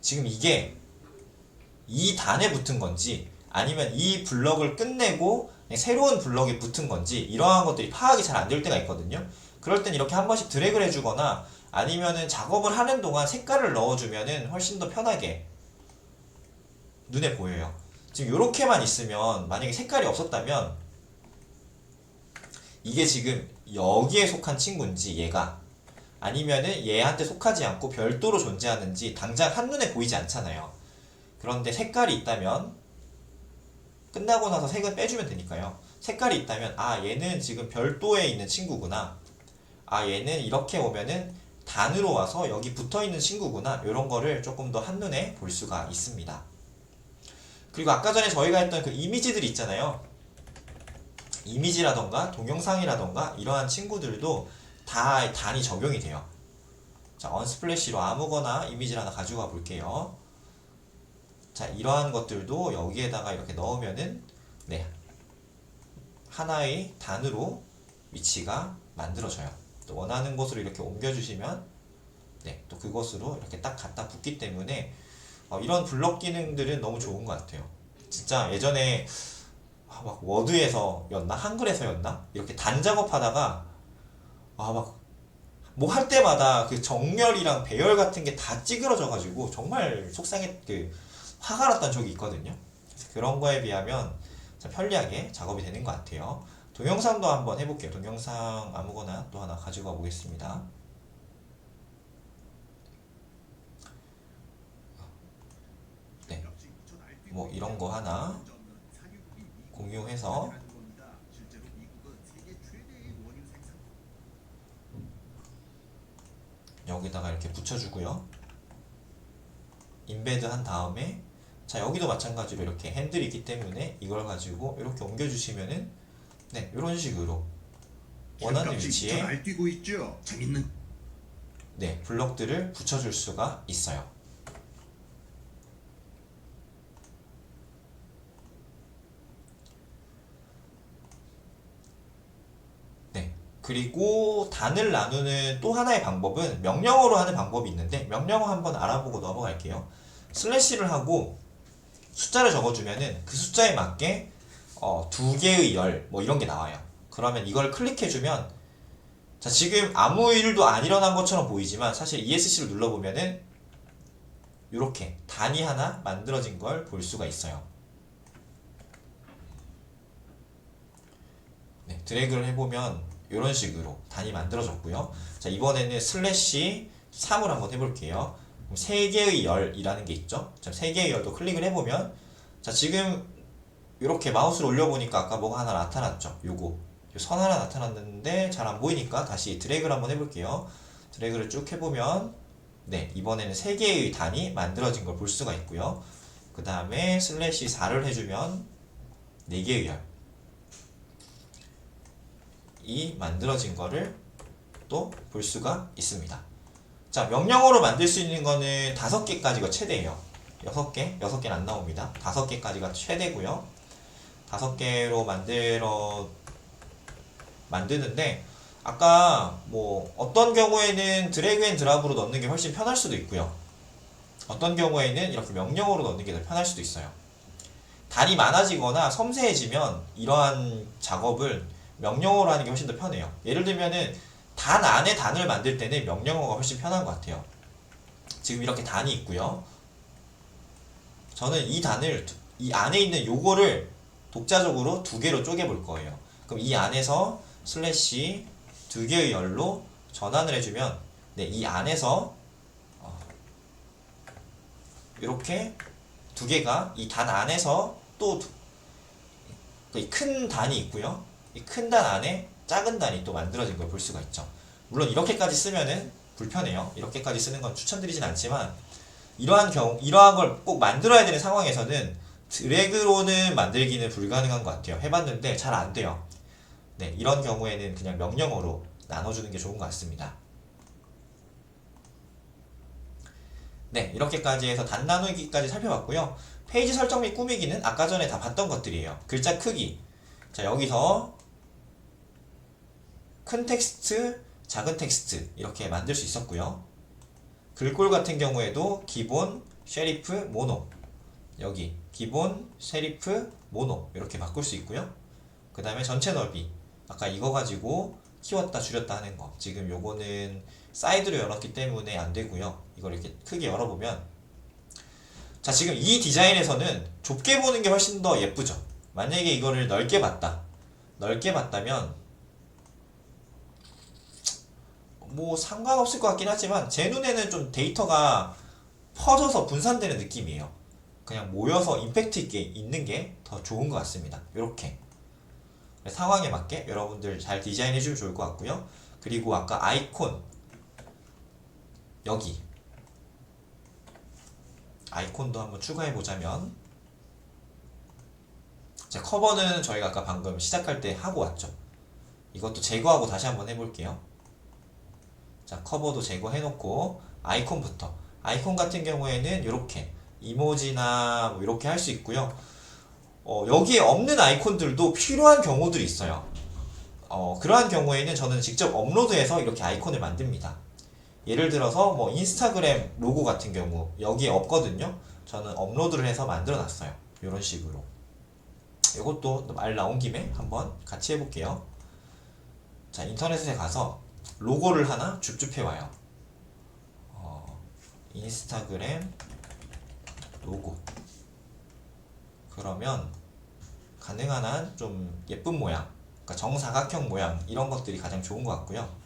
지금 이게 이 단에 붙은 건지 아니면 이 블럭을 끝내고 새로운 블럭에 붙은 건지 이러한 것들이 파악이 잘 안 될 때가 있거든요. 그럴 땐 이렇게 한 번씩 드래그를 해주거나 아니면은 작업을 하는 동안 색깔을 넣어주면은 훨씬 더 편하게 눈에 보여요. 지금 이렇게만 있으면, 만약에 색깔이 없었다면 이게 지금 여기에 속한 친구인지 얘가 아니면은 얘한테 속하지 않고 별도로 존재하는지 당장 한눈에 보이지 않잖아요. 그런데 색깔이 있다면 끝나고 나서 색은 빼주면 되니까요. 색깔이 있다면 얘는 지금 별도에 있는 친구구나, 얘는 이렇게 오면은 단으로 와서 여기 붙어있는 친구구나 이런 거를 조금 더 한눈에 볼 수가 있습니다. 그리고 아까 전에 저희가 했던 그 이미지들이 있잖아요. 이미지라던가 동영상이라던가 이러한 친구들도 다 단이 적용이 돼요. 자, 언스플래시로 아무거나 이미지를 하나 가지고 와 볼게요. 자, 이러한 것들도 여기에다가 이렇게 넣으면은 네, 하나의 단으로 위치가 만들어져요. 또 원하는 곳으로 이렇게 옮겨주시면 네, 또 그곳으로 이렇게 딱 갖다 붙기 때문에 이런 블럭 기능들은 너무 좋은 것 같아요. 진짜 예전에 막 워드에서였나 한글에서였나 이렇게 단 작업하다가 막 뭐 할 때마다 그 정렬이랑 배열 같은 게 다 찌그러져가지고 정말 화가 났던 적이 있거든요. 그래서 그런 거에 비하면 참 편리하게 작업이 되는 것 같아요. 동영상도 한번 해볼게요. 동영상 아무거나 또 하나 가지고 와 보겠습니다. 네, 뭐 이런 거 하나 공유해서 여기다가 이렇게 붙여주고요. 인베드 한 다음에 자, 여기도 마찬가지로 이렇게 핸들이 있기 때문에 이걸 가지고 이렇게 옮겨주시면은 네, 이런 식으로 원하는 위치에 날뛰고 있죠. 재밌는 네, 블럭들을 붙여줄 수가 있어요. 네, 그리고 단을 나누는 또 하나의 방법은 명령어로 하는 방법이 있는데 명령어 한번 알아보고 넘어갈게요. 슬래시를 하고 숫자를 적어주면은 그 숫자에 맞게 두 개의 열 뭐 이런 게 나와요. 그러면 이걸 클릭해주면 자, 지금 아무 일도 안 일어난 것처럼 보이지만 사실 ESC를 눌러보면은 이렇게 단이 하나 만들어진 걸 볼 수가 있어요. 네, 드래그를 해보면 이런 식으로 단이 만들어졌고요. 자, 이번에는 슬래시 3을 한번 해볼게요. 3개의 열이라는 게 있죠. 자, 3개의 열도 클릭을 해보면 자, 지금 이렇게 마우스를 올려보니까 아까 뭐가 하나 나타났죠. 요거 선 하나 나타났는데 잘 안 보이니까 다시 드래그를 한번 해볼게요. 드래그를 쭉 해보면 네, 이번에는 3개의 단이 만들어진 걸 볼 수가 있고요. 그 다음에 슬래시 4를 해주면 4개의 열이 만들어진 거를 또 볼 수가 있습니다. 자, 명령어로 만들 수 있는 거는 5개까지가 최대예요. 6개는 안 나옵니다. 5개까지가 최대고요. 5개로 만드는데 아까 뭐 어떤 경우에는 드래그 앤 드랍으로 넣는 게 훨씬 편할 수도 있고요. 어떤 경우에는 이렇게 명령어로 넣는 게 더 편할 수도 있어요. 단이 많아지거나 섬세해지면 이러한 작업을 명령어로 하는 게 훨씬 더 편해요. 예를 들면은 단 안에 단을 만들 때는 명령어가 훨씬 편한 것 같아요. 지금 이렇게 단이 있고요. 저는 이 단을 이 안에 있는 요거를 독자적으로 2개로 쪼개 볼 거예요. 그럼 이 안에서 슬래시 2개의 열로 전환을 해주면 네, 이 안에서 이렇게 2개가 이 단 안에서 또 큰 단이 있고요. 이 큰 단 안에 작은 단이 또 만들어진 걸 볼 수가 있죠. 물론 이렇게까지 쓰면은 불편해요. 이렇게까지 쓰는 건 추천드리진 않지만 이러한 걸 꼭 만들어야 되는 상황에서는 드래그로는 만들기는 불가능한 것 같아요. 해봤는데 잘 안 돼요. 네, 이런 경우에는 그냥 명령어로 나눠주는 게 좋은 것 같습니다. 네, 이렇게까지 해서 단 나누기까지 살펴봤고요. 페이지 설정 및 꾸미기는 아까 전에 다 봤던 것들이에요. 글자 크기. 자, 여기서 큰 텍스트, 작은 텍스트 이렇게 만들 수 있었고요. 글꼴 같은 경우에도 기본, 쉐리프, 모노 여기 기본, 쉐리프, 모노 이렇게 바꿀 수 있고요. 그 다음에 전체 넓이 아까 이거 가지고 키웠다 줄였다 하는 거 지금 요거는 사이드로 열었기 때문에 안 되고요. 이걸 이렇게 크게 열어보면 자, 지금 이 디자인에서는 좁게 보는 게 훨씬 더 예쁘죠. 만약에 이거를 넓게 봤다면 뭐 상관없을 것 같긴 하지만 제 눈에는 좀 데이터가 퍼져서 분산되는 느낌이에요. 그냥 모여서 임팩트 있게 있는 게 더 좋은 것 같습니다. 이렇게 상황에 맞게 여러분들 잘 디자인해 주면 좋을 것 같고요. 그리고 아까 아이콘 여기 아이콘도 한번 추가해 보자면, 자, 커버는 저희가 아까 방금 시작할 때 하고 왔죠. 이것도 제거하고 다시 한번 해볼게요. 자, 커버도 제거해 놓고 아이콘부터, 아이콘 같은 경우에는 이렇게 이모지나 뭐 이렇게 할 수 있고요. 여기에 없는 아이콘들도 필요한 경우들이 있어요. 그러한 경우에는 저는 직접 업로드해서 이렇게 아이콘을 만듭니다. 예를 들어서 뭐 인스타그램 로고 같은 경우 여기에 없거든요. 저는 업로드를 해서 만들어 놨어요. 이런 식으로. 이것도 말 나온 김에 한번 같이 해볼게요. 자, 인터넷에 가서 로고를 하나 줍줍해 와요. 인스타그램 로고. 그러면 가능한 한 좀 예쁜 모양, 그러니까 정사각형 모양, 이런 것들이 가장 좋은 것 같고요.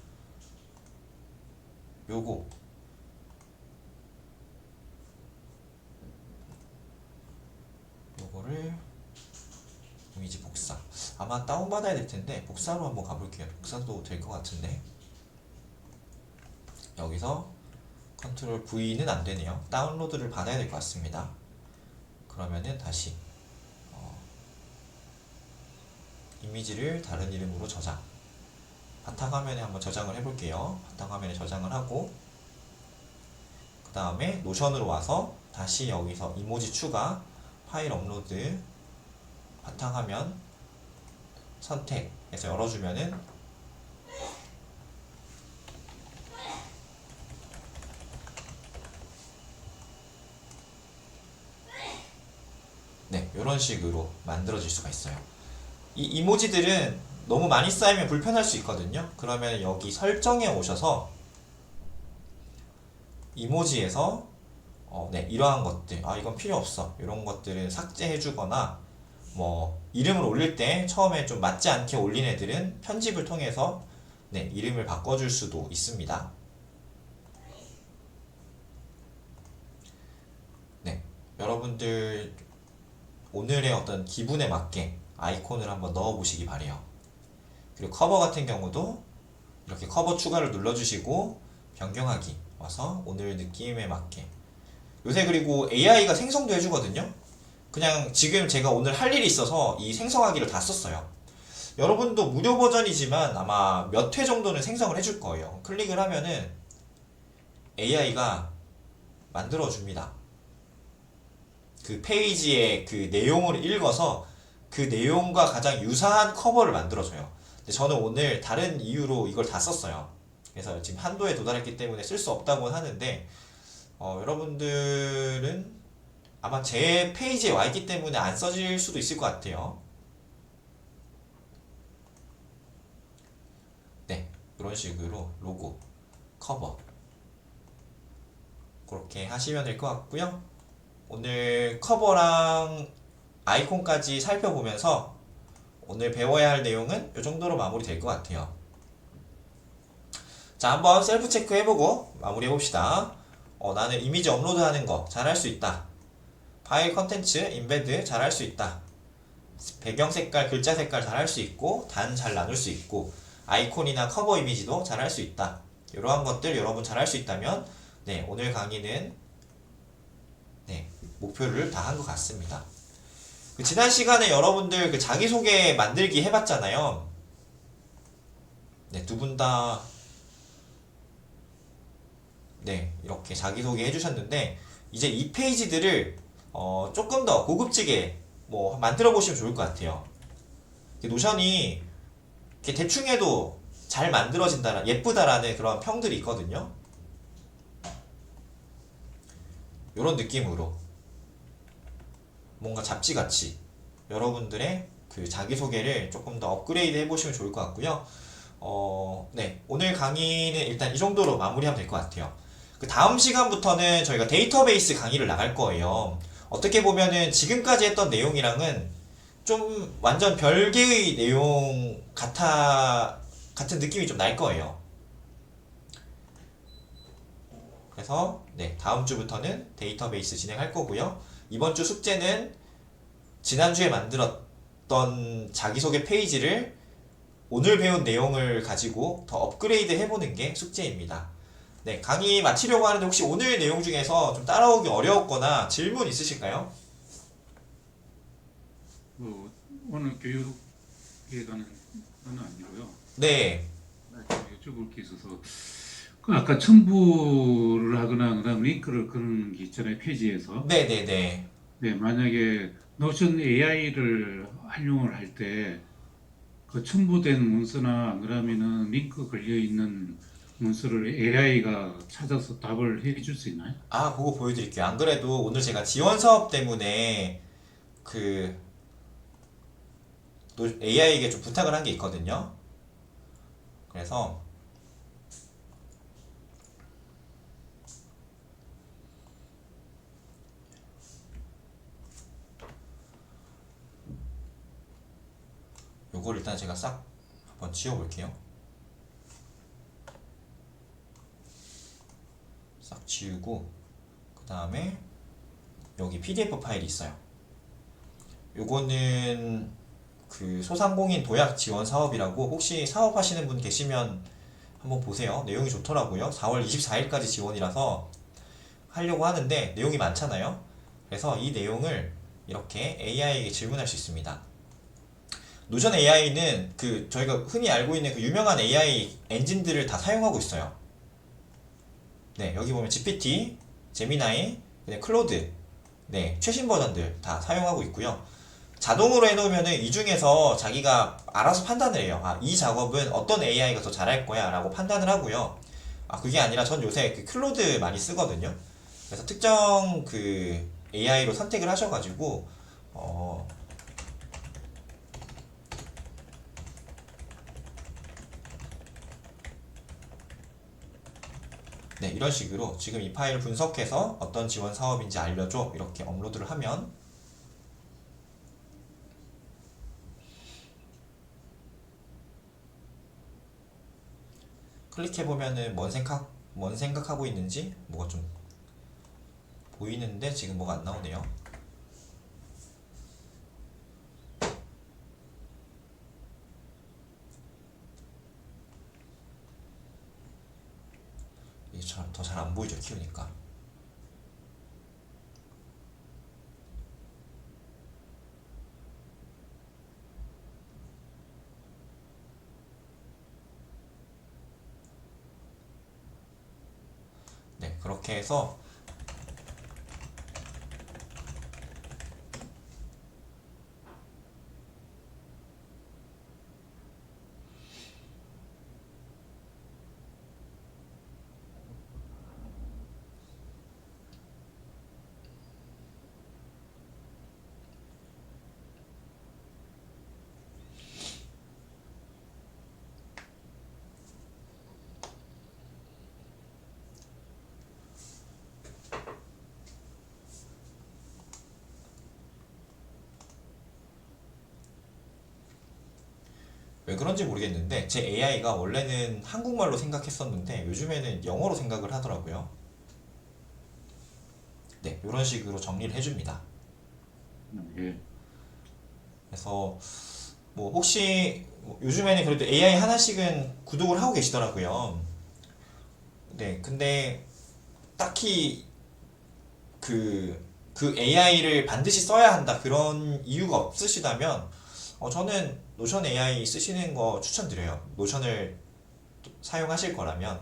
요거를 이미지 복사, 아마 다운받아야 될 텐데 복사로 한번 가볼게요. 복사도 될 것 같은데, 여기서 컨트롤 V는 안 되네요. 다운로드를 받아야 될 것 같습니다. 그러면은 다시 이미지를 다른 이름으로 저장, 바탕화면에 한번 저장을 해볼게요. 바탕화면에 저장을 하고, 그 다음에 노션으로 와서 다시 여기서 이모지 추가, 파일 업로드, 바탕화면 선택해서 열어주면은, 네, 이런 식으로 만들어질 수가 있어요. 이 이모지들은 너무 많이 쌓이면 불편할 수 있거든요. 그러면 여기 설정에 오셔서 이모지에서 네, 이러한 것들, 이건 필요 없어, 이런 것들은 삭제해 주거나, 뭐 이름을 올릴 때 처음에 좀 맞지 않게 올린 애들은 편집을 통해서 네, 이름을 바꿔줄 수도 있습니다. 네, 여러분들 오늘의 어떤 기분에 맞게 아이콘을 한번 넣어 보시기 바래요. 그리고 커버 같은 경우도 이렇게 커버 추가를 눌러주시고 변경하기 와서 오늘 느낌에 맞게. 요새 그리고 AI가 생성도 해주거든요. 그냥 지금 제가 오늘 할 일이 있어서 이 생성하기를 다 썼어요. 여러분도 무료 버전이지만 아마 몇 회 정도는 생성을 해줄 거예요. 클릭을 하면은 AI가 만들어줍니다. 그 페이지의 그 내용을 읽어서 그 내용과 가장 유사한 커버를 만들어줘요. 근데 저는 오늘 다른 이유로 이걸 다 썼어요. 그래서 지금 한도에 도달했기 때문에 쓸 수 없다고 하는데, 여러분들은 아마 제 페이지에 와 있기 때문에 안 써질 수도 있을 것 같아요. 네, 이런 식으로 로고, 커버 그렇게 하시면 될 것 같고요. 오늘 커버랑 아이콘까지 살펴보면서 오늘 배워야 할 내용은 이 정도로 마무리 될 것 같아요. 자, 한번 셀프 체크 해보고 마무리 해봅시다. 나는 이미지 업로드 하는 거 잘할 수 있다. 파일 컨텐츠 인베드 잘할 수 있다. 배경 색깔, 글자 색깔 잘할 수 있고, 단 잘 나눌 수 있고, 아이콘이나 커버 이미지도 잘할 수 있다. 이러한 것들 여러분 잘할 수 있다면 네, 오늘 강의는 네, 목표를 다 한 것 같습니다. 지난 시간에 여러분들 그 자기소개 만들기 해봤잖아요. 네, 두 분 다 네, 이렇게 자기소개 해주셨는데, 이제 이 페이지들을 조금 더 고급지게 뭐 만들어 보시면 좋을 것 같아요. 노션이 이렇게 대충 해도 잘 만들어진다, 예쁘다라는 그런 평들이 있거든요. 이런 느낌으로 뭔가 잡지같이 여러분들의 그 자기소개를 조금 더 업그레이드 해보시면 좋을 것 같고요. 네, 오늘 강의는 일단 이 정도로 마무리하면 될 것 같아요. 그 다음 시간부터는 저희가 데이터베이스 강의를 나갈 거예요. 어떻게 보면은 지금까지 했던 내용이랑은 좀 완전 별개의 내용 같은 느낌이 좀 날 거예요. 그래서 네, 다음 주부터는 데이터베이스 진행할 거고요. 이번 주 숙제는 지난주에 만들었던 자기소개 페이지를 오늘 배운 내용을 가지고 더 업그레이드 해보는 게 숙제입니다. 네, 강의 마치려고 하는데 혹시 오늘 내용 중에서 좀 따라오기 어려웠거나 질문 있으실까요? 뭐 오늘 교육에 관한 건 아니고요. 네, 여쭤볼 게 있어서 그 아까 첨부를 하거나 그다음 링크를 그런 게 있잖아요 페이지에서. 네네네. 네, 만약에 노션 AI를 활용을 할 때 그 첨부된 문서나 그러면은 링크 걸려 있는 문서를 AI가 찾아서 답을 해줄 수 있나요? 아, 그거 보여드릴게요. 안 그래도 오늘 제가 지원 사업 때문에 그 AI에게 좀 부탁을 한 게 있거든요. 그래서 요걸 일단 제가 싹 한번 지워볼게요. 싹 지우고 그 다음에 여기 PDF 파일이 있어요. 요거는 그 소상공인 도약 지원 사업이라고 혹시 사업하시는 분 계시면 한번 보세요. 내용이 좋더라고요. 4월 24일까지 지원이라서 하려고 하는데 내용이 많잖아요. 그래서 이 내용을 이렇게 AI에게 질문할 수 있습니다. 노션 AI는 그 저희가 흔히 알고 있는 그 유명한 AI 엔진들을 다 사용하고 있어요. 네, 여기 보면 GPT, 제미나이, 클로드, 네, 최신 버전들 다 사용하고 있고요. 자동으로 해놓으면은 이 중에서 자기가 알아서 판단을 해요. 아, 이 작업은 어떤 AI가 더 잘할 거야 라고 판단을 하고요. 아, 그게 아니라 전 요새 그 클로드 많이 쓰거든요. 그래서 특정 그 AI로 선택을 하셔가지고, 네, 이런 식으로 지금 이 파일을 분석해서 어떤 지원 사업인지 알려줘. 이렇게 업로드를 하면 클릭해보면은 뭔 생각하고 있는지 뭐가 좀 보이는데 지금 뭐가 안 나오네요. 이게 더 잘 안 보이죠, 키우니까. 네, 그렇게 해서 왜 그런지 모르겠는데 제 AI가 원래는 한국말로 생각했었는데 요즘에는 영어로 생각을 하더라고요. 네, 이런 식으로 정리를 해줍니다. 예. 그래서 뭐 혹시 뭐 요즘에는 그래도 AI 하나씩은 구독을 하고 계시더라고요. 네, 근데 딱히 그 AI를 반드시 써야 한다 그런 이유가 없으시다면 저는 노션 AI 쓰시는 거 추천드려요. 노션을 사용하실 거라면.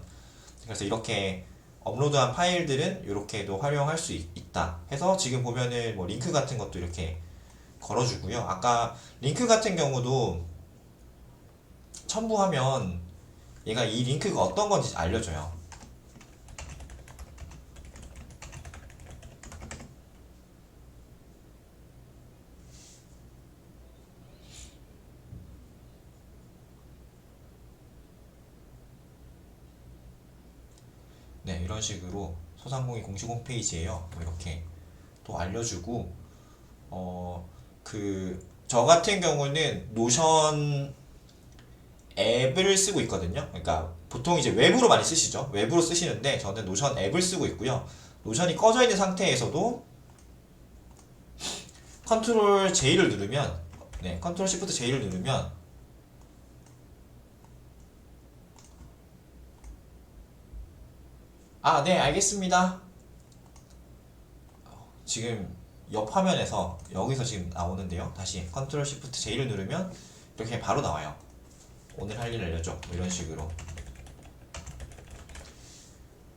그래서 이렇게 업로드한 파일들은 이렇게도 활용할 수 있다 해서 지금 보면은 뭐 링크 같은 것도 이렇게 걸어주고요. 아까 링크 같은 경우도 첨부하면 얘가 이 링크가 어떤 건지 알려줘요. 네, 이런 식으로 소상공인 공식 홈페이지에요. 뭐 이렇게 또 알려주고, 저 같은 경우는 노션 앱을 쓰고 있거든요. 그러니까 보통 이제 웹으로 많이 쓰시죠. 웹으로 쓰시는데 저는 노션 앱을 쓰고 있고요. 노션이 꺼져 있는 상태에서도 컨트롤 J를 누르면, 네, 컨트롤 Shift J를 누르면 아, 네, 알겠습니다. 지금 옆 화면에서 여기서 지금 나오는데요. 다시 컨트롤 시프트 J를 누르면 이렇게 바로 나와요. 오늘 할 일 알려줘. 뭐 이런 식으로.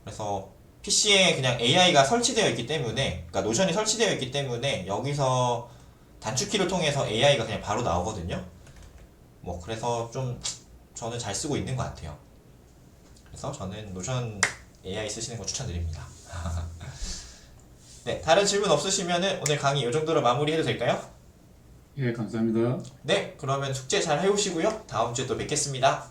그래서 PC에 그냥 AI가 설치되어 있기 때문에, 그러니까 노션이 설치되어 있기 때문에 여기서 단축키를 통해서 AI가 그냥 바로 나오거든요. 뭐 그래서 좀 저는 잘 쓰고 있는 것 같아요. 그래서 저는 노션 AI 쓰시는 거 추천드립니다. 네, 다른 질문 없으시면은 오늘 강의 이 정도로 마무리해도 될까요? 예, 감사합니다. 네, 그러면 숙제 잘 해오시고요. 다음 주에 또 뵙겠습니다.